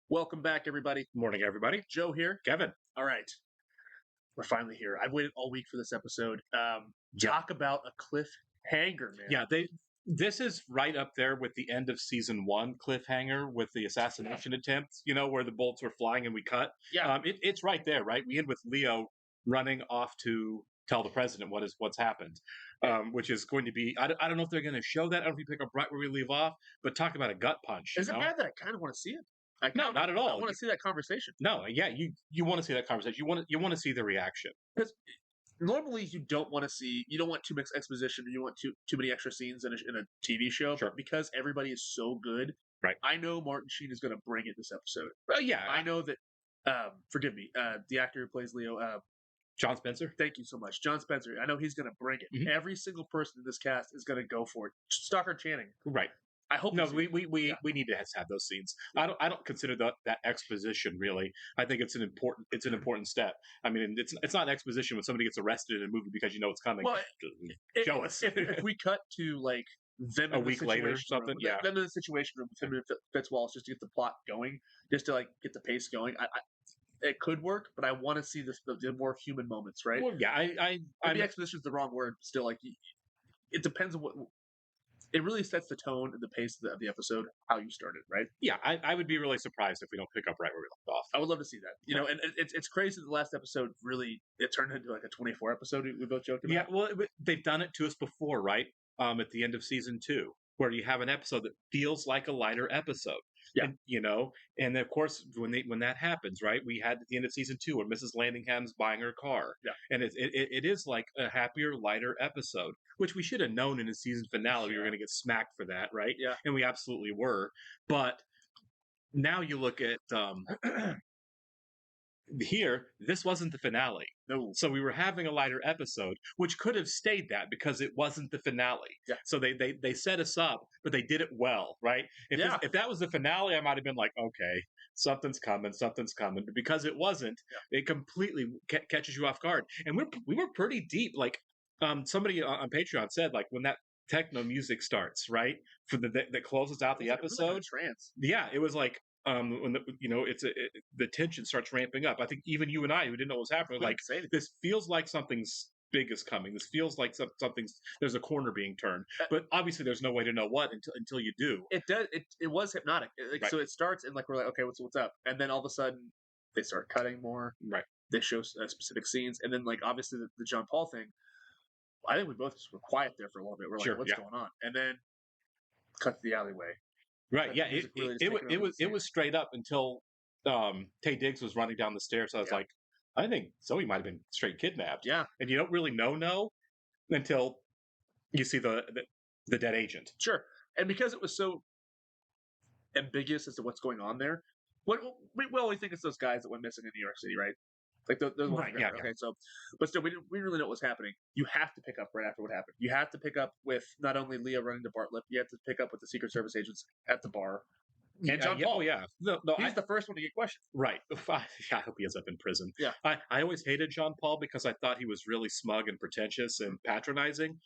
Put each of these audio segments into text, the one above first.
Welcome back, everybody. Morning, everybody. Joe here. Kevin. All right, we're finally here. I've waited all week for this episode. Yeah. Talk about a cliffhanger, man. Yeah, this is right up there with the end of season one cliffhanger with the assassination attempt, where the bolts were flying and we cut. Yeah. It's right there, right? We end with Leo running off to tell the president what's happened, which is going to be, I don't know if they're going to show that. I don't know if you pick up right where we leave off, but talk about a gut punch. Is it bad that I kind of want to see it? No, not at all. I want to see that conversation. No, yeah, you want to see that conversation. You want to see the reaction. Because normally you don't want too much exposition. You want too many extra scenes in a TV show. Sure. Because everybody is so good. Right. I know Martin Sheen is going to bring it this episode. Well, yeah, I know that. Forgive me. The actor who plays Leo. John Spencer. Thank you so much, John Spencer. I know he's going to bring it. Mhm. Every single person in this cast is going to go for it. Stockard Channing. Right. I hope. No, we need to have those scenes. I don't consider that exposition really. I think it's an important step. I mean, it's not exposition when somebody gets arrested in a movie because you know it's coming. Well, show us. If we cut to like them a week later or something, yeah. Them in the situation room with him and Fitzwallace just to get the plot going, just to like get the pace going. It could work, but I want to see the more human moments, right? Well, yeah, maybe exposition is the wrong word. Still, like it depends on what. It really sets the tone and the pace of the episode, how you started, right? Yeah, I would be really surprised if we don't pick up right where we left off. I would love to see that. And it's crazy that the last episode really, it turned into like a 24 episode we both joked about. Yeah, well, they've done it to us before, right? At the end of season 2, where you have an episode that feels like a lighter episode. Yeah. And of course, when that happens, right? We had at the end of season 2 where Mrs. Landingham's buying her car. Yeah. And it is like a happier, lighter episode, which we should have known in the season finale. We were going to get smacked for that, right? Yeah. And we absolutely were. But now you look at here, this wasn't the finale. No. So we were having a lighter episode, which could have stayed that because it wasn't the finale. Yeah. So they set us up, but they did it well, right? If that was the finale, I might have been like, okay, something's coming. But because it wasn't, it completely catches you off guard. And we were pretty deep. Like somebody on Patreon said, like when that techno music starts, right, for that closes out the episode. Trance. Yeah, it was like. When the tension starts ramping up. I think even you and I, who didn't know what was happening, like this feels like something's big is coming. This feels like there's a corner being turned. But obviously, there's no way to know what until you do. It does. It was hypnotic. Right. So it starts and like we're like, okay, what's up? And then all of a sudden, they start cutting more. Right. They show specific scenes, and then like obviously the John Paul thing. I think we both just were quiet there for a little bit. We're like, what's going on? And then cut to the alleyway. Right, yeah, it was straight up until Tay Diggs was running down the stairs. So I was like, I think Zoe might have been straight kidnapped. Yeah, and you don't really know until you see the dead agent. Sure, and because it was so ambiguous as to what's going on there, we only think it's those guys that went missing in New York City, right? Like those right, yeah. Okay, so, but still, we didn't really know what was happening. You have to pick up right after what happened. You have to pick up with not only Leah running to Bartlett, you have to pick up with the Secret Service agents at the bar. And John Paul. Oh, yeah. No, he's the first one to get questioned. Right. I hope he ends up in prison. Yeah. I always hated John Paul because I thought he was really smug and pretentious and patronizing.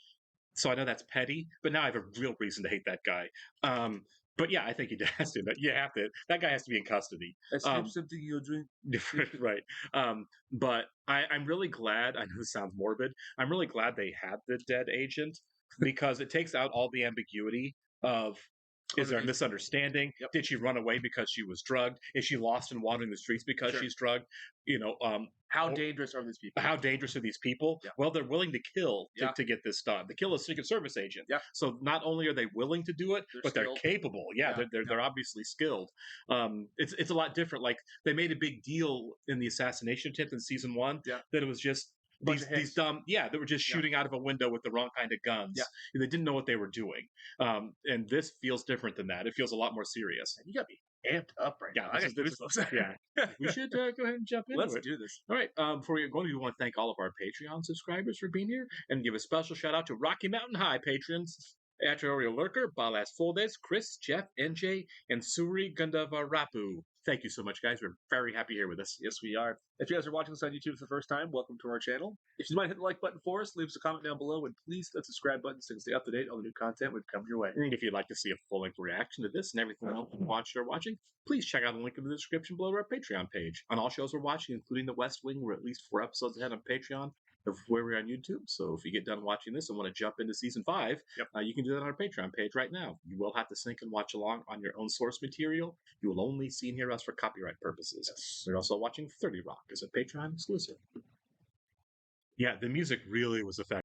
So I know that's petty, but now I have a real reason to hate that guy. But yeah, I think he has to. You have to. That guy has to be in custody. That's something you'll drink. Right. But I'm really glad. I know this sounds morbid. I'm really glad they had the dead agent because it takes out all the ambiguity of. Is there a misunderstanding? Yep. Did she run away because she was drugged? Is she lost and wandering the streets because she's drugged? How dangerous are these people? How dangerous are these people? Yeah. Well, they're willing to kill to get this done. To kill a Secret Service agent. Yeah. So not only are they willing to do it, but they're capable. Yeah, they're obviously skilled. It's a lot different. Like they made a big deal in the assassination attempt in season 1 that it was just these dumb they were just shooting out of a window with the wrong kind of guns. They didn't know what they were doing. And this feels different than that. It feels a lot more serious. You got me amped up right now. I got goosebumps. Yeah, we should go ahead and jump into it. Let's do this. All right. Before we go, we want to thank all of our Patreon subscribers for being here and give a special shout out to Rocky Mountain High patrons Atriorial Lurker, Balas Foldes, Chris, Jeff, NJ, and Suri Gundavarapu. Thank you so much, guys. We're very happy here with us. Yes, we are. If you guys are watching this on YouTube for the first time, welcome to our channel. If you might hit the like button for us, leave us a comment down below, and please hit the subscribe button so you can stay up to date on the new content we've come your way. And if you'd like to see a full-length reaction to this and everything else we watching, please check out the link in the description below our Patreon page. On all shows we're watching, including The West Wing, we're at least 4 episodes ahead on Patreon of where we're on YouTube. So if you get done watching this and want to jump into season 5, you can do that on our Patreon page right now. You will have to sync and watch along on your own source material. You will only see and hear us for copyright purposes. Yes. We're also watching 30 Rock as a Patreon exclusive. Yeah, the music really was effective.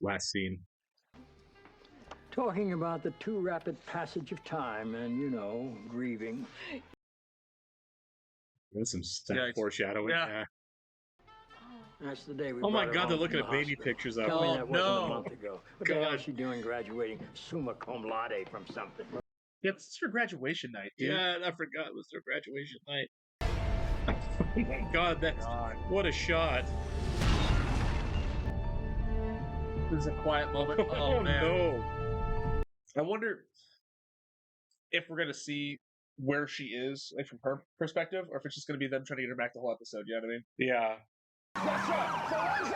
Last scene. Talking about the too rapid passage of time and, you know, grieving. There's some foreshadowing. Yeah. That's the day we Oh my God, they're looking at baby pictures of her. Tell me that wasn't a month ago. What the hell is she doing graduating summa cum laude from something? Yeah, this is her graduation night, dude. Yeah, I forgot it was their graduation night. Oh my God, what a shot. This is a quiet moment. Oh, man. No. I wonder if we're going to see where she is, like from her perspective, or if it's just going to be them trying to get her back the whole episode, you know what I mean? Yeah.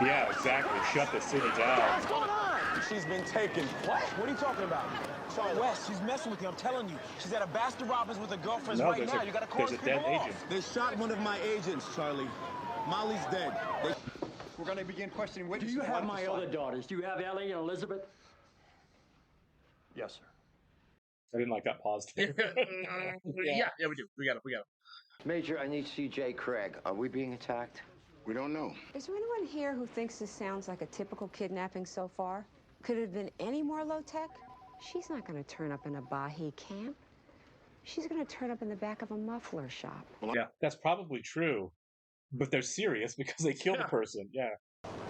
Yeah, exactly. Shut the city down. What's going on? She's been taken. What? What are you talking about? Charlie, Wes, she's messing with you. I'm telling you. She's at a Baskin Robbins with her girlfriends right now. You got to call there's a dead agent. They shot one of my agents, Charlie. Molly's dead. We're going to begin questioning witnesses. Do you have my other daughters? Do you have Ellie and Elizabeth? Yes, sir. I didn't like that pause there. yeah, we do. We got it. Major, I need to see Jay Craig. Are we being attacked? We don't know. Is there anyone here who thinks this sounds like a typical kidnapping so far? Could it have been any more low-tech? She's not going to turn up in a Bahi camp. She's going to turn up in the back of a muffler shop. Yeah, that's probably true. But they're serious because they killed a person. Yeah.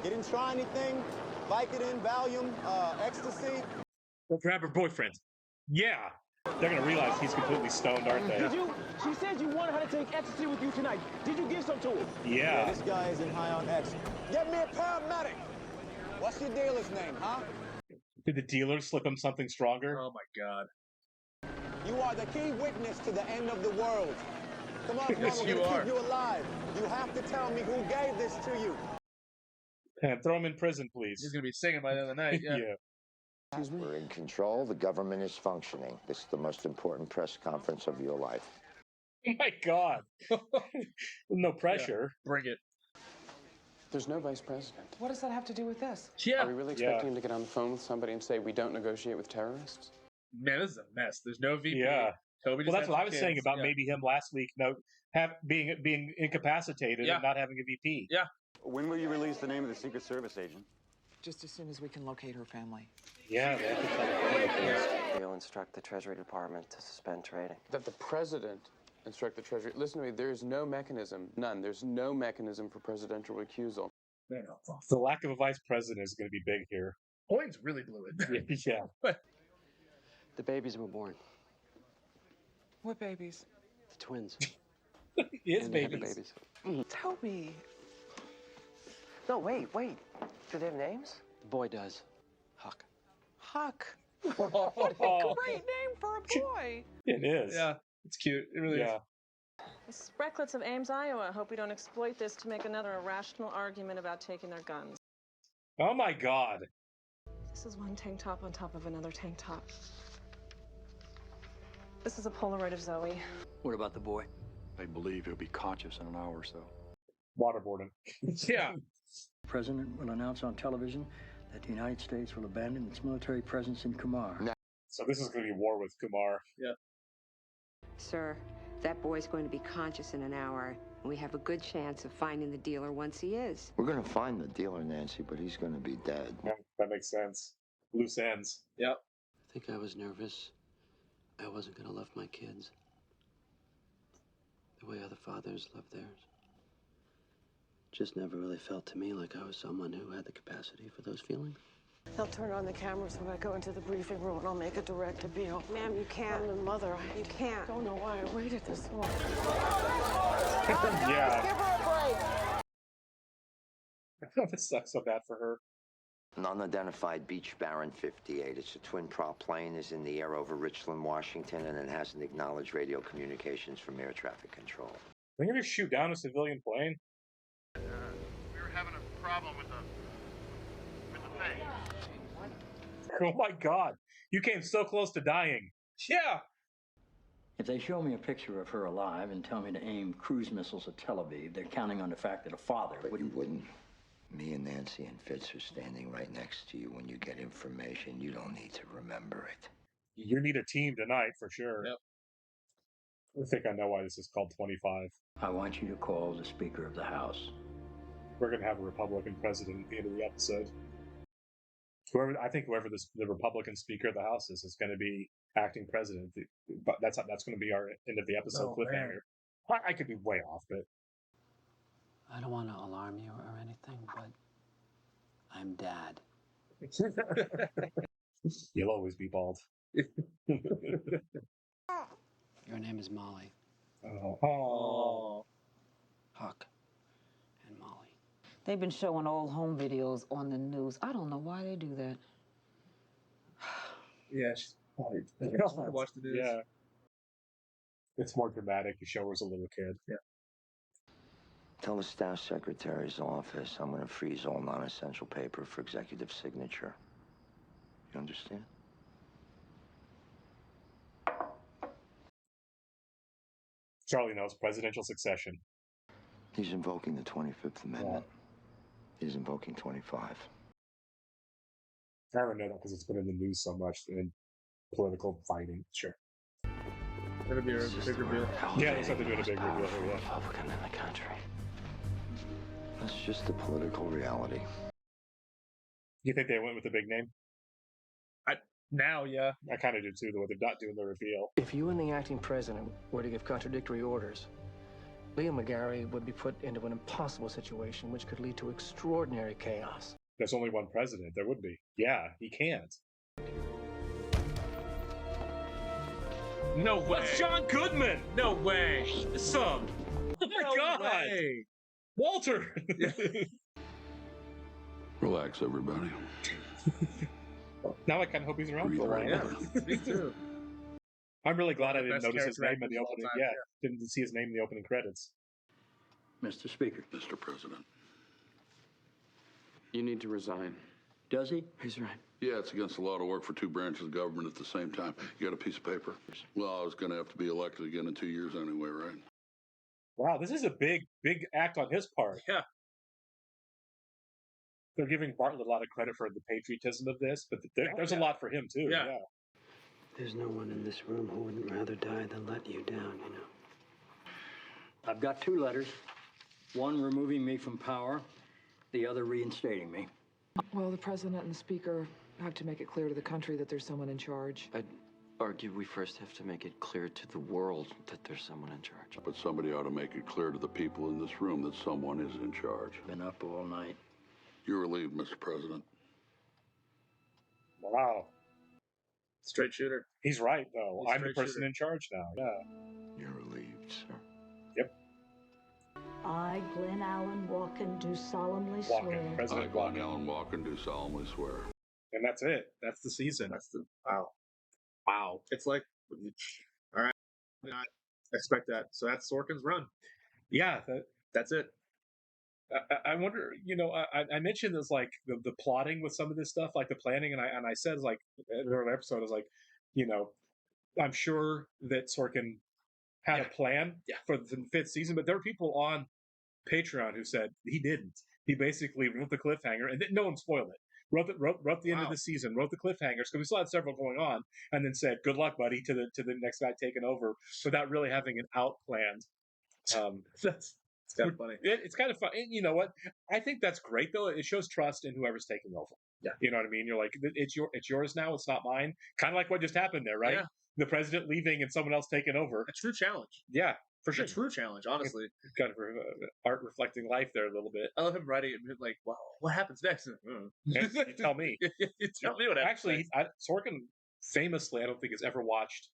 You didn't try anything? Vicodin, Valium, ecstasy? They'll grab her boyfriend. Yeah. They're going to realize he's completely stoned, aren't they? Did you? She said you wanted her to take ecstasy with you tonight. Did you give some to her? Yeah. This guy isn't high on X. Get me a paramedic. What's your dealer's name, huh? Did the dealer slip him something stronger? Oh, my God. You are the key witness to the end of the world. Come on, Yes, we're you going to are. keep you alive. You have to tell me who gave this to you. And throw him in prison, please. He's going to be singing by the end of the night. Yeah. We're in control. The government is functioning. This is the most important press conference of your life. Oh my God. No pressure. Yeah. Bring it. There's no vice president. What does that have to do with this? Yeah. Are we really expecting him to get on the phone with somebody and say, we don't negotiate with terrorists? Man, this is a mess. There's no VP. Yeah. Toby Well, that's what I was saying about Yeah. maybe him last week, being incapacitated and not having a VP. Yeah. When will you release the name of the Secret Service agent? Just as soon as we can locate her family. Yeah, they have to tell the family. We'll instruct the Treasury Department to suspend trading. That the president instruct the Treasury. Listen to me, there is no mechanism, none. There's no mechanism for presidential recusal. Man, The lack of a vice president is going to be big here. Boyd's really blew it. Yeah. The babies were born. What babies? The twins. His And they had the babies. Toby. No, wait. Do they have names? The boy does. Huck. Huck. What a great name for a boy. It is. Yeah. It's cute. It really is. This is Brecklets of Ames, Iowa. Hope we don't exploit this to make another irrational argument about taking their guns. Oh my God. This is one tank top on top of another tank top. This is a Polaroid of Zoe. What about the boy? They believe he'll be conscious in an hour or so. Waterboarding. Yeah. The president will announce on television that the United States will abandon its military presence in Kumar. So this is going to be war with Kumar. Yeah. Sir, that boy's going to be conscious in an hour, and we have a good chance of finding the dealer once he is. We're going to find the dealer, Nancy, but he's going to be dead. Yeah, that makes sense. Loose ends. Yep. I think I was nervous. I wasn't going to love my kids the way other fathers love theirs. Just never really felt to me like I was someone who had the capacity for those feelings. They'll turn on the cameras when I go into the briefing room, and I'll make a direct appeal. Ma'am, you can't. I'm the mother. You can't. I don't know why I waited this long. Yeah. Give her a break. This sucks so bad for her. An unidentified Beach Baron 58. It's a twin prop plane, is in the air over Richland, Washington, and it hasn't acknowledged radio communications from air traffic control. They're going to shoot down a civilian plane? We were having a problem with the thing. Oh my God. You came so close to dying. Yeah. If they show me a picture of her alive and tell me to aim cruise missiles at Tel Aviv, they're counting on the fact that a father wouldn't. You wouldn't. Me and Nancy and Fitz are standing right next to you. When you get information, you don't need to remember it. You need a team tonight for sure. Yep. I think I know why this is called 25. I want you to call the Speaker of the House. We're going to have a Republican president at the end of the episode. Whoever the Republican Speaker of the House is going to be acting president. But that's going to be our end of the episode cliffhanger. I could be way off, but I don't want to alarm you or anything, but I'm Dad. You'll always be bald. Your name is Molly. Oh. Huck and Molly. They've been showing old home videos on the news. I don't know why they do that. Yeah, she's probably watch the news. Yeah. It's more dramatic. You show her as a little kid. Yeah. Tell the staff secretary's office I'm going to freeze all non-essential paper for executive signature. You understand? Charlie knows presidential succession. He's invoking the 25th Amendment. He's invoking 25. I don't know that because it's been in the news so much in political fighting. Sure. It'll be a big reveal. Yeah, looks like they're doing a big reveal here. Yeah. Republican in the country. That's just the political reality. You think they went with the big name? Now, yeah. I kind of do too, though. They're not doing the reveal. If you and the acting president were to give contradictory orders, Leah McGarry would be put into an impossible situation which could lead to extraordinary chaos. There's only one president. There would be. Yeah, he can't. No way. That's John Goodman. No way. Some. Oh my God. Way. Walter. Relax, everybody. Now I kind of hope he's around for a while. Yeah, me too. I'm really glad I didn't notice his name in the of all opening. time, Yeah, didn't see his name in the opening credits. Mr. Speaker. Mr. President. You need to resign. Does he? He's right. Yeah, it's against the law to work for two branches of government at the same time. You got a piece of paper? Well, I was going to have to be elected again in 2 years anyway, right? Wow, this is a big act on his part. Yeah. They're giving Bartlett a lot of credit for the patriotism of this, but there's a lot for him, too. Yeah. There's no one in this room who wouldn't rather die than let you down, you know. I've got two letters. One removing me from power, the other reinstating me. Well, the president and the speaker have to make it clear to the country that there's someone in charge. I'd argue we first have to make it clear to the world that there's someone in charge. But somebody ought to make it clear to the people in this room that someone is in charge. Been up all night. You're relieved, Mr. President. Wow. Straight shooter. He's right, though. He's I'm the person in charge now. Yeah. You're relieved, sir. Yep. I, Glenn Allen Walken, do solemnly Walken, swear. President I, Glenn Allen Walken, do solemnly swear. And that's it. That's the season. That's the Wow. It's like, all right, I expect that. So that's Sorkin's run. Yeah. That's it. I wonder, I mentioned this, like, the plotting with some of this stuff, like the planning, and I said, like, in an earlier episode, I was like, I'm sure that Sorkin had a plan for the fifth season, but there were people on Patreon who said he didn't. He basically wrote the cliffhanger, and no one spoiled it. Wrote the end of the season, wrote the cliffhangers, because we still had several going on, and then said, good luck, buddy, to the next guy taking over, without really having an out planned. It's kind of funny. It's kind of fun. And you know what? I think that's great, though. It shows trust in whoever's taking over. Yeah. You know what I mean? You're like, it's yours now. It's not mine. Kind of like what just happened there, right? Yeah. The president leaving and someone else taking over. A true challenge. Yeah, for sure. A true challenge, honestly. Kind of art reflecting life there a little bit. I love him writing it like, wow, what happens next? You tell me. You tell me what happens Actually, Sorkin famously, I don't think, has ever watched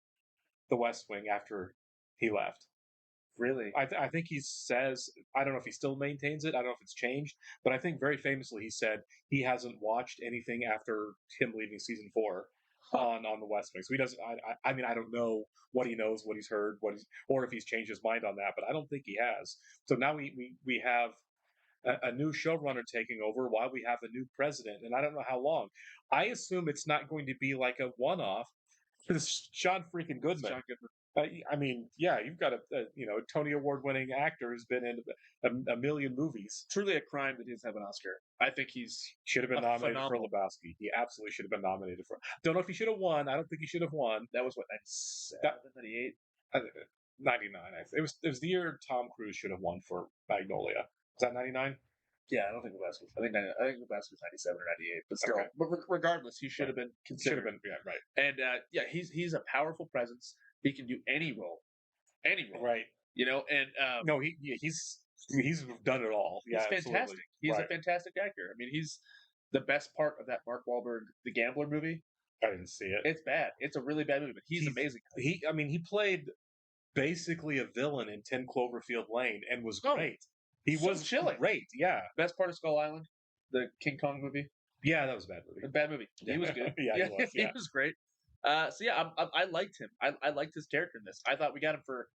The West Wing after he left. Really? I think he says, I don't know if he still maintains it. I don't know if it's changed, but I think very famously he said he hasn't watched anything after him leaving season 4 on the West Wing. So he doesn't. I mean, I don't know what he knows, what he's heard, or if he's changed his mind on that. But I don't think he has. So now we have a new showrunner taking over while we have a new president, and I don't know how long. I assume it's not going to be like a one-off. It's Sean freaking Goodman. John Goodman. I mean, yeah, you've got a Tony Award-winning actor who's been in a million movies. Truly a crime that he doesn't have an Oscar. I think he's should have been nominated for Lebowski. He absolutely should have been nominated for. Don't know if he should have won. I don't think he should have won. That was what 97, 98, 99. It was the year Tom Cruise should have won for Magnolia. Was that 99? Yeah, I don't think Lebowski. I think Lebowski was 97 or 98. But still, but regardless, he should have been considered. Should have been, yeah, right. And he's a powerful presence. He can do any role, right? And no, he's done it all. He's fantastic. Absolutely. He's a fantastic actor. I mean, he's the best part of that Mark Wahlberg The Gambler movie. I didn't see it. It's bad. It's a really bad movie, but he's amazing. He played basically a villain in 10 Cloverfield Lane and was great. He was chilling. Great, yeah. Best part of Skull Island, the King Kong movie. Yeah, that was a bad movie. A bad movie. He was good. Yeah, he was. He was great. So yeah, I liked him. I liked his character in this. I thought we got him for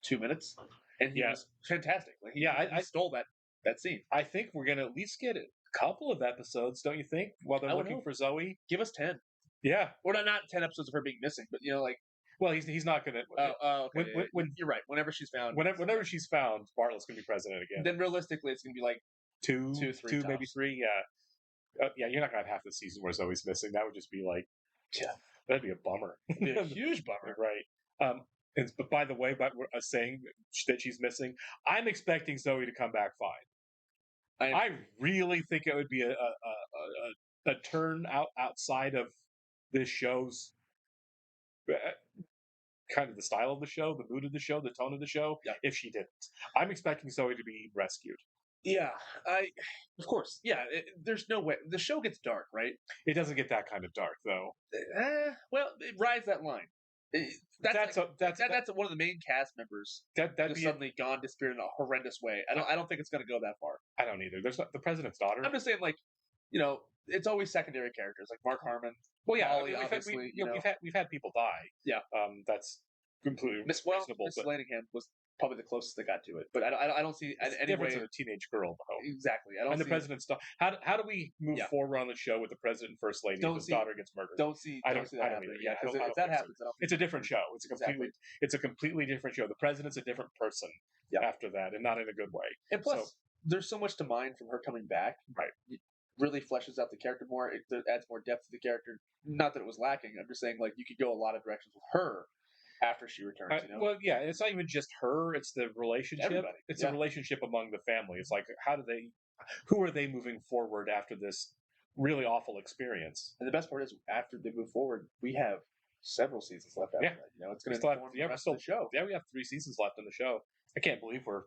2 minutes, and he was fantastic. Like he stole that scene. I think we're gonna at least get a couple of episodes, don't you think? While they're looking for Zoe, give us 10. Yeah, or not 10 episodes of her being missing, but like. Well, he's not gonna. Okay. When you're right. Whenever she's found. Whenever she's found, Bartlett's gonna be president again. Then realistically, it's gonna be like two, three, maybe 3. Yeah. Yeah, you're not gonna have half the season where Zoe's missing. That would just be like, that'd be a bummer. It'd be a huge bummer, right? But by the way, by saying that she's missing, I'm expecting Zoe to come back fine. I really think it would be a turn outside of this show's kind of the style of the show, the mood of the show, the tone of the show. If she didn't, I'm expecting Zoe to be rescued. Yeah, of course. Yeah, there's no way the show gets dark, right? It doesn't get that kind of dark though. Well, it rides that line. That's one of the main cast members that'd be suddenly gone, disappeared in a horrendous way. I don't think it's going to go that far. I don't either. There's not the president's daughter. I'm just saying, like, it's always secondary characters like Mark Harmon. Well, yeah, Molly, obviously, we've had people die. Yeah, that's completely reasonable. Miss Lanningham was probably the closest they got to it, but I don't see any difference way. in a teenage girl though. Exactly. I don't. And the president's daughter. How do we move forward on the show with the president and first lady if his daughter gets murdered? Don't see that happening. Yeah, if that happens, it's a different show. It's a completely different show. The president's a different person after that, and not in a good way. And plus, there's so much to mine from her coming back. Right. It really fleshes out the character more. It adds more depth to the character. Not that it was lacking. I'm just saying, like, you could go a lot of directions with her after she returns. Well, yeah, it's not even just her; it's the relationship. Everybody. It's a relationship among the family. It's like, who are they moving forward after this really awful experience? And the best part is, after they move forward, we have several seasons left after that. It's going to inform the rest of the show. Yeah, we have 3 seasons left in the show. I can't believe we're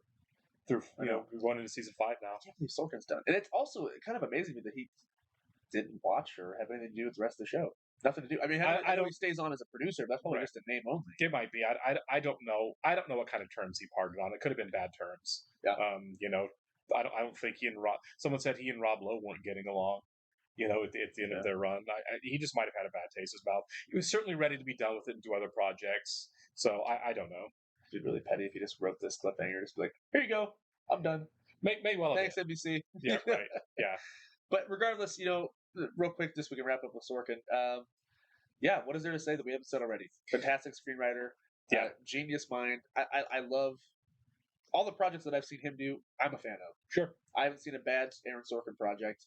through. We're going into season 5 now. I can't believe Sorkin's done, and it's also kind of amazing that he didn't watch or have anything to do with the rest of the show. Nothing to do. I mean, I know he stays on as a producer. But that's probably just a name only. It might be. I don't know. I don't know what kind of terms he parted on. It could have been bad terms. Yeah. I don't think he and Rob. Someone said he and Rob Lowe weren't getting along. At the end of their run, he just might have had a bad taste in his mouth. He was certainly ready to be done with it and do other projects. So I don't know. It'd be really petty if he just wrote this cliffhanger, just be like, "Here you go, I'm done." May well. Thanks, NBC. Yeah. Right. Yeah. But regardless, real quick, just we can wrap up with Sorkin. What is there to say that we haven't said already? Fantastic screenwriter. Yeah. Genius mind. I love all the projects that I've seen him do. I'm a fan of. Sure. I haven't seen a bad Aaron Sorkin project.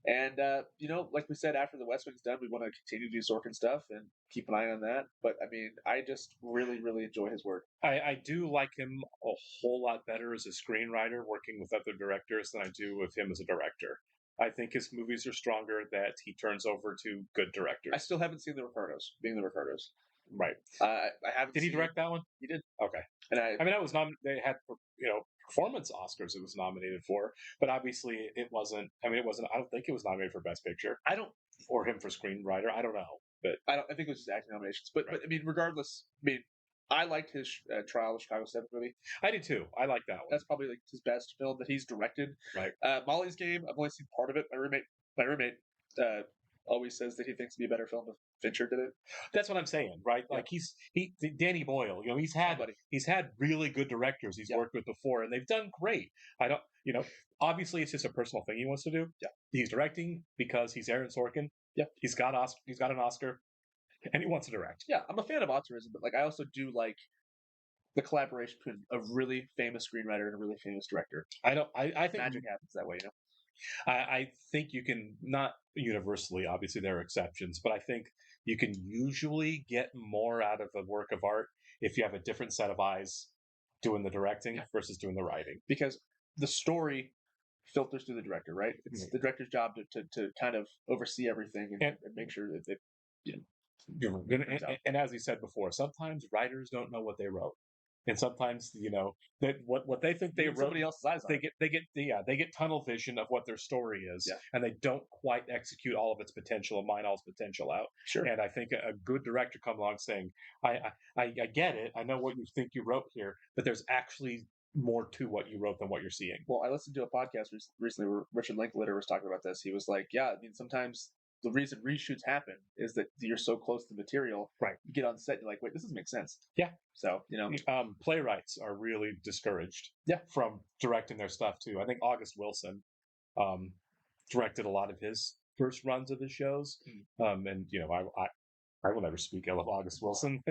And, like we said, after The West Wing's done, we want to continue to do Sorkin stuff and keep an eye on that. But, I mean, I just really, really enjoy his work. I do like him a whole lot better as a screenwriter working with other directors than I do with him as a director. I think his movies are stronger that he turns over to good directors. I still haven't seen The Ricardos, being The Ricardos. Right. I haven't. Did he direct that one? He did. Okay. And that was they had performance Oscars it was nominated for, but obviously it wasn't. I don't think it was nominated for Best Picture. Or him for screenwriter. I don't know, but I think it was just acting nominations. But I mean, regardless, I liked his Trial of Chicago 7 movie. I did too. I like that one. That's probably like his best film that he's directed. Right. Molly's Game, I've only seen part of it. My roommate always says that he thinks it'd be a better film if Fincher did it. That's what I'm saying, right? Yeah. Like Danny Boyle, he's had really good directors he's worked with before, and they've done great. Obviously it's just a personal thing he wants to do. Yeah. He's directing because he's Aaron Sorkin. Yeah. He's got an Oscar, and he wants to direct. Yeah, I'm a fan of auteurism, but like I also do like the collaboration between a really famous screenwriter and a really famous director. I think magic happens that way, I think you can, not universally, obviously there are exceptions, but I think you can usually get more out of a work of art if you have a different set of eyes doing the directing versus doing the writing. Because the story filters through the director, right? It's the director's job to kind of oversee everything and make sure that it, and as he said before, sometimes writers don't know what they wrote. And sometimes, that what they think they wrote, somebody else's eyes on they get tunnel vision of what their story is, and they don't quite execute all of its potential and mine all its potential out. Sure. And I think a good director come along saying, I get it, I know what you think you wrote here, but there's actually more to what you wrote than what you're seeing. Well, I listened to a podcast recently where Richard Linklater was talking about this. He was like, yeah, I mean, sometimes the reason reshoots happen is that you're so close to the material. Right. You get on set, you're like, wait, this doesn't make sense. Yeah. So, playwrights are really discouraged from directing their stuff too. I think August Wilson directed a lot of his first runs of his shows. And I will never speak ill of August Wilson.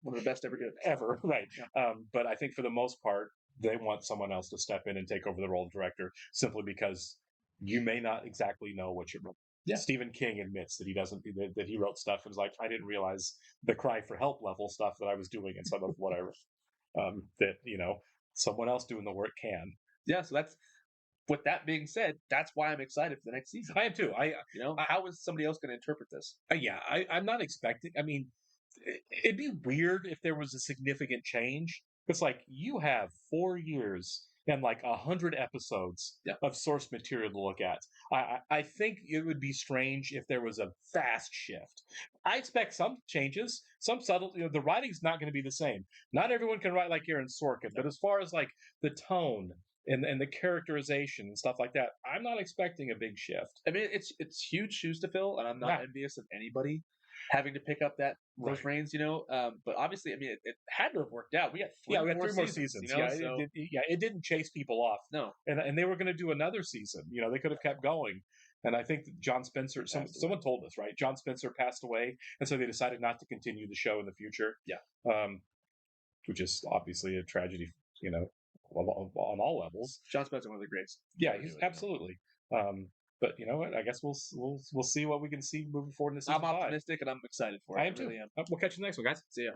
One of the best ever. Right. Yeah. But I think for the most part, they want someone else to step in and take over the role of director simply because you may not exactly know what you're writing. Yeah. Stephen King admits that that he wrote stuff and was like, I didn't realize the cry for help level stuff that I was doing in some of what I wrote. That someone else doing the work can. Yeah. So that's. With that being said, that's why I'm excited for the next season. I am too. How is somebody else going to interpret this? I'm not expecting. I mean, it'd be weird if there was a significant change. It's like you have 4 years and like 100 episodes of source material to look at. I think it would be strange if there was a fast shift. I expect some changes, some subtle. The writing's not going to be the same. Not everyone can write like Aaron Sorkin, but as far as like the tone and the characterization and stuff like that, I'm not expecting a big shift. I mean, it's huge shoes to fill, and I'm not envious of anybody having to pick up those reins, But obviously, I mean, it had to have worked out. We got three more seasons. It didn't chase people off. No, and they were going to do another season. They could have kept going. And I think John Spencer, someone told us, right? John Spencer passed away, and so they decided not to continue the show in the future. Yeah, which is obviously a tragedy, on all levels. John Spencer, one of the greats. Yeah, he's absolutely. But you know what? I guess we'll see what we can see moving forward in the season. I'm optimistic and I'm excited for it. I am too. Really am. We'll catch you next one, guys. See ya.